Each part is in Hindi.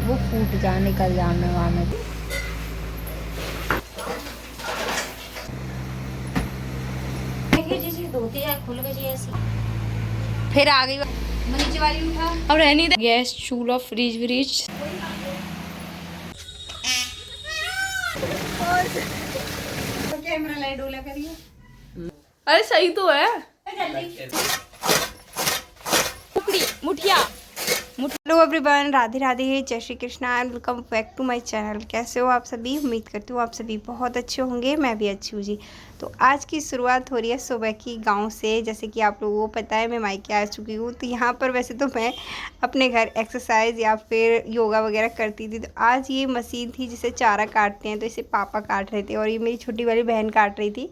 वो फूट जा निकल जाने वाने। धोती है खुल गई ऐसी, फिर आ गई नीचे वाली उठा। अब रहनी दे। गैस चूल्हा फ्रिज व्रिज कैमरा लाइट डोला करिए। अरे सही तो है। मुठिया हेलो एवरीवन, राधे राधे, जय Shri Krishna and welcome back to my channel. कैसे हो आप सभी? उम्मीद करती हूँ आप सभी बहुत अच्छे होंगे। मैं भी अच्छी हूँ जी। तो आज की शुरुआत हो रही है सुबह की गांव से। जैसे कि आप लोगों को पता है मैं मायके आ चुकी हूँ। तो यहाँ पर वैसे तो मैं अपने घर एक्सरसाइज या फिर योगा वगैरह करती थी। तो आज ये मशीन थी जिसे चारा काटते हैं, तो इसे पापा काट रहे थे और ये मेरी छोटी वाली बहन काट रही थी।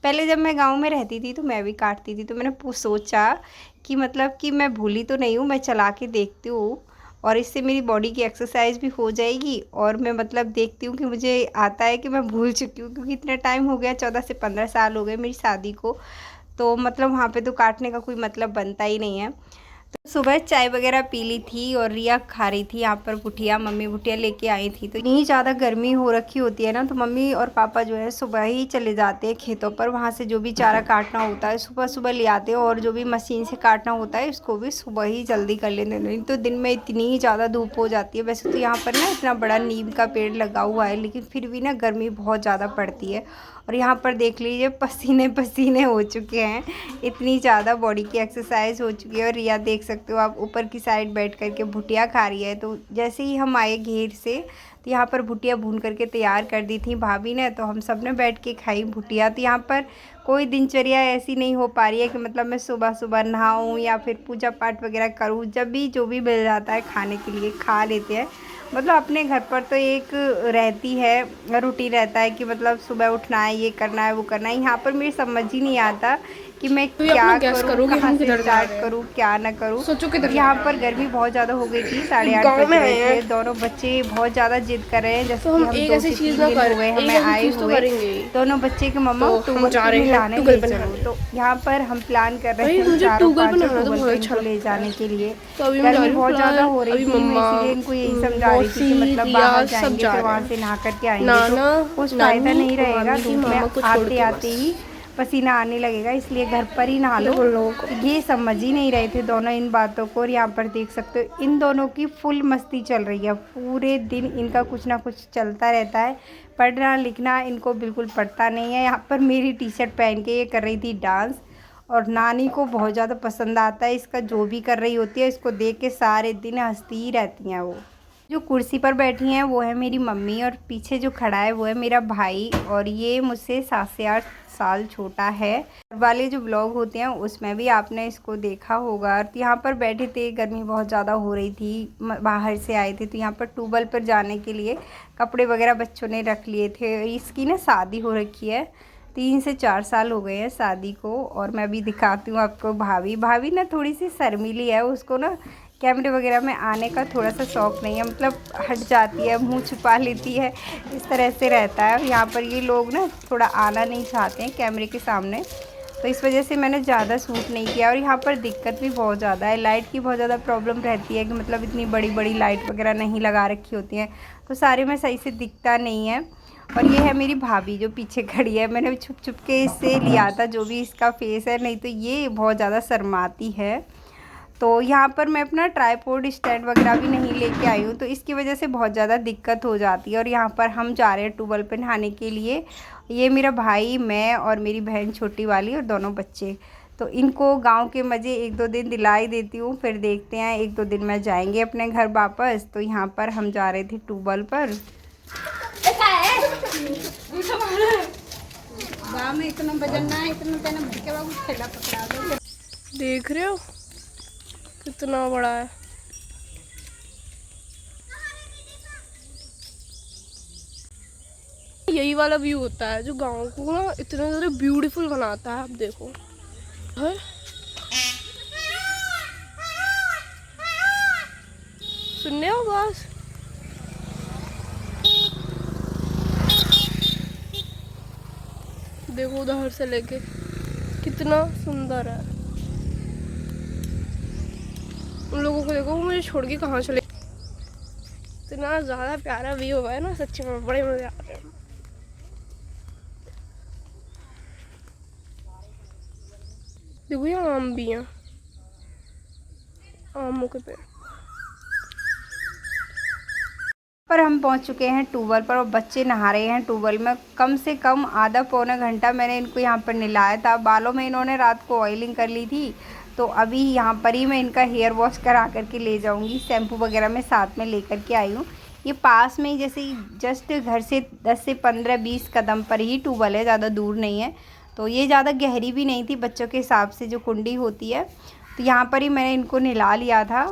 पहले जब मैं गाँव में रहती थी तो मैं भी काटती थी। तो मैंने सोचा कि मतलब कि मैं भूली तो नहीं हूँ, मैं चला के देखती हूँ और इससे मेरी बॉडी की एक्सरसाइज भी हो जाएगी। और मैं मतलब देखती हूँ कि मुझे आता है कि मैं भूल चुकी हूँ, क्योंकि इतना टाइम हो गया, 14 से 15 साल हो गए मेरी शादी को। तो मतलब वहाँ पे तो काटने का कोई मतलब बनता ही नहीं है। तो सुबह चाय वगैरह पी ली थी और रिया खा रही थी यहाँ पर भुटिया। मम्मी भुटिया लेके आई थी। तो इतनी ज़्यादा गर्मी हो रखी होती है ना, तो मम्मी और पापा जो है सुबह ही चले जाते हैं खेतों पर। वहाँ से जो भी चारा काटना होता है सुबह सुबह ले आते हैं, और जो भी मशीन से काटना होता है उसको भी सुबह ही जल्दी कर लेते हैं। नहीं तो दिन में इतनी ज़्यादा धूप हो जाती है। वैसे तो यहाँ पर ना इतना बड़ा नीम का पेड़ लगा हुआ है, लेकिन फिर भी ना गर्मी बहुत ज़्यादा पड़ती है। और यहाँ पर देख लीजिए पसीने पसीने हो चुके हैं, इतनी ज़्यादा बॉडी की एक्सरसाइज हो चुकी है। और रिया देख सकते हो आप, ऊपर की साइड बैठ करके भुटिया खा रही है। तो जैसे ही हम आए घेर से, तो यहाँ पर भुटिया भून करके तैयार कर दी थी भाभी ने। तो हम सब ने बैठ के खाई भुटिया। तो यहाँ पर कोई दिनचर्या ऐसी नहीं हो पा रही है कि मतलब मैं सुबह सुबह नहाऊँ या फिर पूजा पाठ वगैरह करूँ। जब भी जो भी मिल जाता है खाने के लिए खा लेते हैं। मतलब अपने घर पर तो एक रहती है, रूटीन रहता है कि मतलब सुबह उठना है, ये करना है, वो करना है। यहाँ पर मेरी समझ ही नहीं आता कि मैं तो क्या अपना गैस करूँ, करोगे कहाँ हम से किधर जा स्टार्ट रहे हैं? करूँ, क्या ना करूँ। सोचो किधर जा यहाँ रहे पर गर्मी बहुत ज़्यादा हो गई थी, 8:30 गाँव बज में रहे आए थे। हैं दोनों बच्चे बहुत ज़्यादा जिद कर रहे हैं। जैसे तो कि हम हम एक 2 ऐसी से चीज 3 ना दिन कर हो गए एक हमें ऐसी आए चीज तो हुए। करेंगे ही। दोनों बच्चे के मम्मा तो हम ट्यूबवेल जा पे रहे हैं नहलाने टूगल ले चलो। बनाने। तो यहाँ पर हम प्लान कर रहे भाई हैं मुझे चारों टूगल पाँचों बनाना तो ट्यूबवेल बहुत पे अच्छा इनको ले लगता है। जाने के लिए। तो अभी मैं जा गर्मी रही हूँ बहुत ज़्यादा फिलहाल। हो रही अभी थी, मैं मम्मा, इसीलिए इनको यही समझा रही थी मौसी, कि मतलब रिया बाहर सब जाएंगे जा फिर रहे वहाँ हैं। से नहा करके आएंगे तो नाना, कुछ फ़ायदा नानी नहीं और रहेगा। मामी की धूप में मामा को छोड़ आते के आते बस। ही पसीना आने लगेगा, इसलिए घर पर ही नहा लो। देखो उन लोगों को। ये समझ ही नहीं रहे थे दोनों इन बातों को। और यहाँ पर देख सकते हो इन दोनों की फुल मस्ती चल रही है। पूरे दिन इनका कुछ ना कुछ चलता रहता है। पढ़ना लिखना इनको बिल्कुल पड़ता नहीं है। यहाँ पर मेरी टी शर्ट पहन के ये कर रही थी डांस, और नानी को बहुत ज़्यादा पसंद आता है इसका जो भी कर रही होती है। इसको देख के सारे दिन हंसती ही रहती हैं। वो जो कुर्सी पर बैठी हैं वो है मेरी मम्मी, और पीछे जो खड़ा है वो है मेरा भाई, और ये मुझसे 7 से 8 साल छोटा है। वाले जो ब्लॉग होते हैं उसमें भी आपने इसको देखा होगा। तो यहाँ पर बैठे थे, गर्मी बहुत ज़्यादा हो रही थी, बाहर से आए थे। तो यहाँ पर ट्यूबवेल पर जाने के लिए कपड़े वगैरह बच्चों ने रख लिए थे। इसकी ना शादी हो रखी है, 3 से 4 साल हो गए हैं शादी को। और मैं भी दिखाती हूँ आपको। भाभी ना थोड़ी सी शर्मीली है, उसको ना कैमरे वगैरह में आने का थोड़ा सा शौक़ नहीं है। मतलब हट जाती है, मुंह छुपा लेती है, इस तरह से रहता है। और यहाँ पर ये लोग ना थोड़ा आना नहीं चाहते हैं कैमरे के सामने, तो इस वजह से मैंने ज़्यादा शूट नहीं किया। और यहाँ पर दिक्कत भी बहुत ज़्यादा है, लाइट की बहुत ज़्यादा प्रॉब्लम रहती है कि मतलब इतनी बड़ी बड़ी लाइट वगैरह नहीं लगा रखी होती हैं, तो सारे में सही से दिखता नहीं है। और ये है मेरी भाभी जो पीछे खड़ी है। मैंने छुप छुप के इससे लिया था जो भी इसका फेस है, नहीं तो ये बहुत ज़्यादा शर्माती है। तो यहाँ पर मैं अपना ट्राईपोड स्टैंड वगैरह भी नहीं लेके आई हूँ, तो इसकी वजह से बहुत ज़्यादा दिक्कत हो जाती है। और यहाँ पर हम जा रहे हैं ट्यूबवेल पे नहाने के लिए। ये मेरा भाई, मैं और मेरी बहन छोटी वाली और दोनों बच्चे। तो इनको गांव के मज़े 1-2 दिन दिला ही देती हूँ, फिर देखते हैं 1-2 दिन में जाएंगे अपने घर वापस। तो यहाँ पर हम जा रहे थे ट्यूबवेल पर। गाँव में इतना वजन ना है, इतना तेना भर के बाबू ठेला पकड़ा दो। देख रहे हो कितना बड़ा है। यही वाला व्यू होता है जो गांव को ना इतना ज़्यादा ब्यूटीफुल बनाता है। आप देखो है? सुनने हो बस। देखो उधर से लेके कितना सुंदर है। उन लोगों को देखो, वो मुझे छोड़ के कहाँ चले। तो इतना ज़्यादा प्यारा व्यू है ना, सच्ची में बड़े मज़े आ रहे हैं। देखो यहाँ आम भी हैं, आमों के पेड़। पर हम पहुंच चुके हैं ट्यूबवेल पर और बच्चे नहा रहे हैं ट्यूबवेल में। कम से कम आधा पौना घंटा मैंने इनको यहाँ पर नहलाया था। बालों में इन्होंने रात को ऑयलिंग कर ली थी, तो अभी यहाँ पर ही मैं इनका हेयर वॉश करा करके ले जाऊँगी। शैम्पू वगैरह मैं साथ में लेकर के आई हूँ। ये पास में ही, जैसे जस्ट घर से 10 से 15-20 कदम पर ही ट्यूबवेल है, ज़्यादा दूर नहीं है। तो ये ज़्यादा गहरी भी नहीं थी बच्चों के हिसाब से जो कुंडी होती है, तो यहाँ पर ही मैंने इनको नहला लिया था।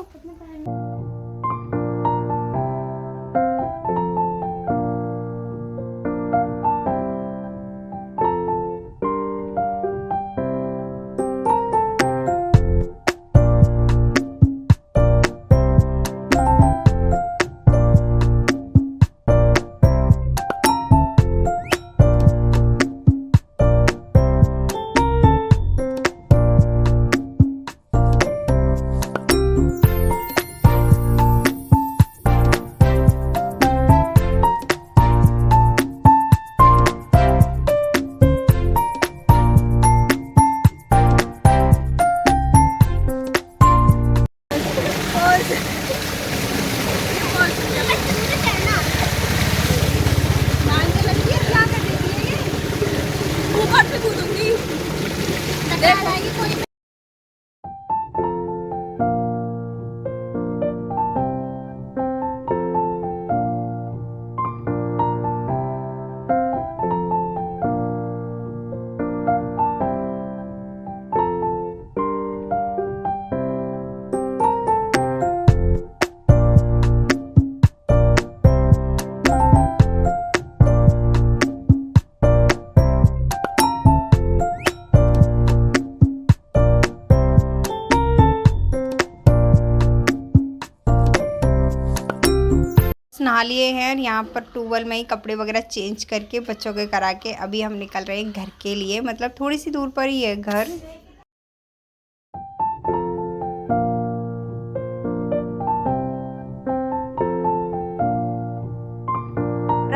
नहा लिए हैं यहाँ पर ट्यूबवेल में ही, कपड़े वगैरह चेंज करके बच्चों के करा के अभी हम निकल रहे हैं घर के लिए। मतलब थोड़ी सी दूर पर ही है घर।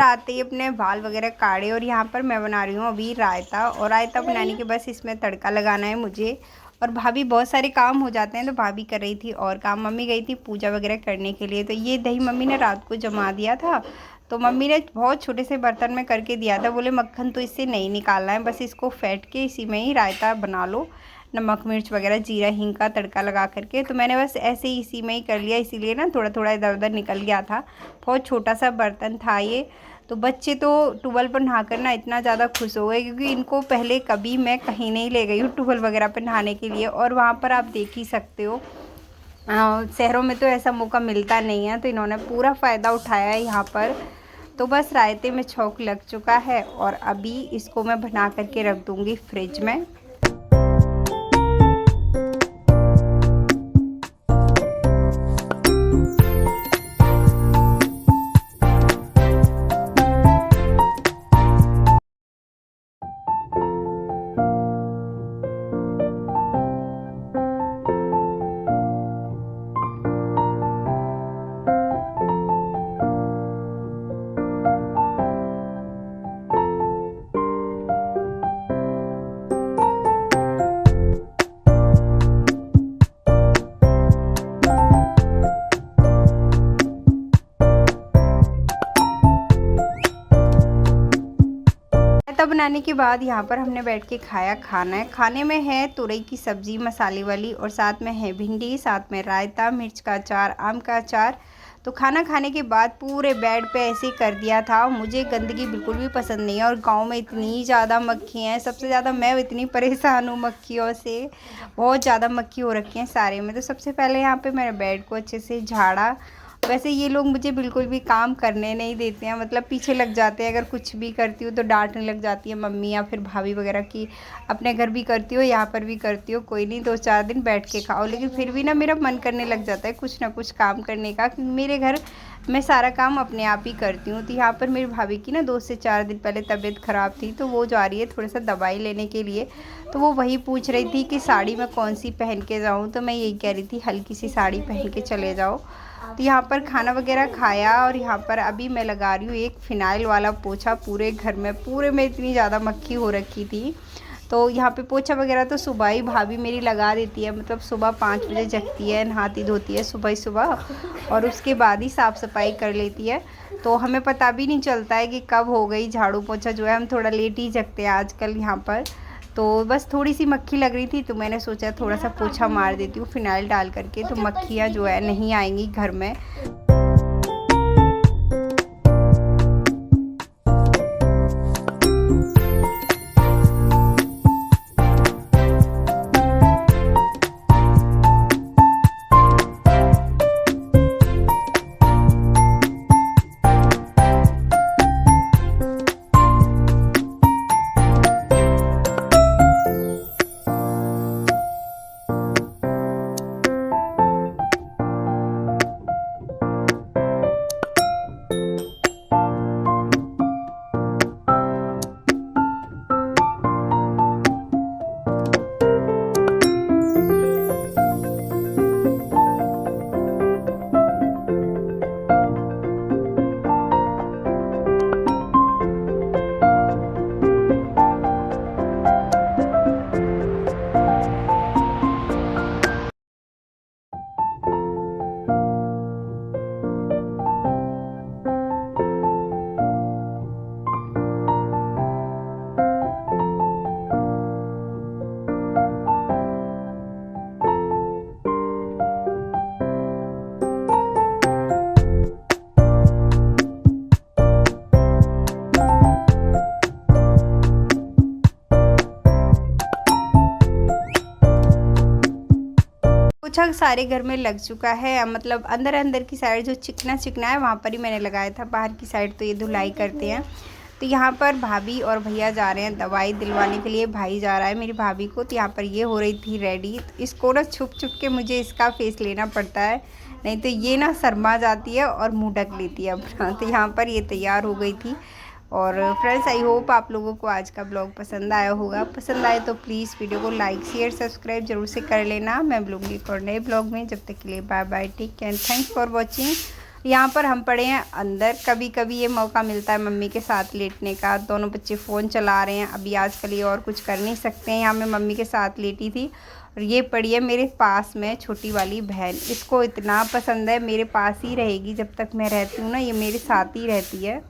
आते ही अपने बाल वगैरह काढ़े और यहाँ पर मैं बना रही हूँ अभी रायता। और रायता बनाने के बस इसमें तड़का लगाना है मुझे। और भाभी, बहुत सारे काम हो जाते हैं तो भाभी कर रही थी और काम। मम्मी गई थी पूजा वगैरह करने के लिए। तो ये दही मम्मी ने रात को जमा दिया था, तो मम्मी ने बहुत छोटे से बर्तन में करके दिया था। बोले मक्खन तो इससे नहीं निकालना है, बस इसको फेंट के इसी में ही रायता बना लो, नमक मिर्च वगैरह जीरा हींग का तड़का लगा करके। तो मैंने बस ऐसे ही इसी में ही कर लिया, इसीलिए ना थोड़ा थोड़ा इधर उधर निकल गया था। बहुत छोटा सा बर्तन था ये। तो बच्चे तो ट्यूबवेल पर नहा कर ना इतना ज़्यादा खुश हो गए, क्योंकि इनको पहले कभी मैं कहीं नहीं ले गई हूँ ट्यूबवेल वगैरह पर नहाने के लिए। और वहाँ पर आप देख ही सकते हो, शहरों में तो ऐसा मौका मिलता नहीं है, तो इन्होंने पूरा फ़ायदा उठाया है यहाँ पर। तो बस रायते में छौंक लग चुका है और अभी इसको मैं बना करके रख दूँगी फ्रिज में। रायता बनाने के बाद यहाँ पर हमने बैठ के खाया खाना है। खाने में है तुरई की सब्ज़ी मसाले वाली, और साथ में है भिंडी, साथ में रायता, मिर्च का अचार, आम का अचार। तो खाना खाने के बाद पूरे बेड पे ऐसे ही कर दिया था। मुझे गंदगी बिल्कुल भी पसंद नहीं है, और गांव में इतनी ज़्यादा मक्खी हैं, सबसे ज़्यादा मैं इतनी परेशान हूँ मक्खियों से। बहुत ज़्यादा मक्खी हो रखी हैं सारे में। तो सबसे पहले यहाँ पे मेरे बेड को अच्छे से झाड़ा। वैसे ये लोग मुझे बिल्कुल भी काम करने नहीं देते हैं, मतलब पीछे लग जाते हैं। अगर कुछ भी करती हूँ तो डांटने लग जाती है मम्मी या फिर भाभी वगैरह की। अपने घर भी करती हो, यहाँ पर भी करती हो, कोई नहीं 2-4 दिन बैठ के खाओ। लेकिन फिर भी ना मेरा मन करने लग जाता है कुछ ना कुछ काम करने का, क्योंकि मेरे घर मैं सारा काम अपने आप ही करती हूँ। तो यहाँ पर मेरी भाभी की ना 2 से 4 दिन पहले तबीयत ख़राब थी, तो वो जा रही है थोड़ा सा दवाई लेने के लिए। तो वो वही पूछ रही थी कि साड़ी मैं कौन सी पहन के जाऊँ। तो मैं यही कह रही थी हल्की सी साड़ी पहन के चले जाओ। तो यहाँ पर खाना वगैरह खाया और यहाँ पर अभी मैं लगा रही हूँ एक फ़िनाइल वाला पोछा पूरे घर में। पूरे में इतनी ज़्यादा मक्खी हो रखी थी, तो यहाँ पे पोछा वगैरह तो सुबह ही भाभी मेरी लगा देती है। मतलब सुबह 5 बजे जगती है, नहाती धोती है सुबह ही सुबह, और उसके बाद ही साफ़ सफाई कर लेती है। तो हमें पता भी नहीं चलता है कि कब हो गई झाड़ू पोछा। जो है हम थोड़ा लेट ही जगते हैं आजकल यहाँ पर। तो बस थोड़ी सी मक्खी लग रही थी, तो मैंने सोचा थोड़ा सा पोछा मार देती हूँ फ़िनाइल डाल करके, तो मक्खियाँ जो है नहीं आएंगी घर में। पोछा सारे घर में लग चुका है। मतलब अंदर की साइड जो चिकना चिकना है वहाँ पर ही मैंने लगाया था, बाहर की साइड तो ये धुलाई करते हैं। तो यहाँ पर भाभी और भैया जा रहे हैं दवाई दिलवाने के लिए। भाई जा रहा है मेरी भाभी को। तो यहाँ पर ये हो रही थी रेडी। तो इसको ना छुप छुप के मुझे इसका फेस लेना पड़ता है, नहीं तो ये ना शर्मा जाती है और मुँह ढक लेती है अपना। तो यहाँ पर ये तैयार हो गई थी। और फ्रेंड्स, आई होप आप लोगों को आज का ब्लॉग पसंद आया होगा। पसंद आए तो प्लीज़ वीडियो को लाइक शेयर सब्सक्राइब जरूर से कर लेना। मैं मिलूंगी एक और नए ब्लॉग में। जब तक के लिए bye bye, take care, thanks for watching. यहाँ पर हम पड़े हैं अंदर। कभी कभी ये मौका मिलता है मम्मी के साथ लेटने का। दोनों बच्चे फ़ोन चला रहे हैं अभी आजकल, ये और कुछ कर नहीं सकते हैं। यहाँ मैं मम्मी के साथ लेटी थी और ये पड़ी है मेरे पास में छोटी वाली बहन। इसको इतना पसंद है, मेरे पास ही रहेगी जब तक मैं रहती हूँ ना, ये मेरे साथ ही रहती है।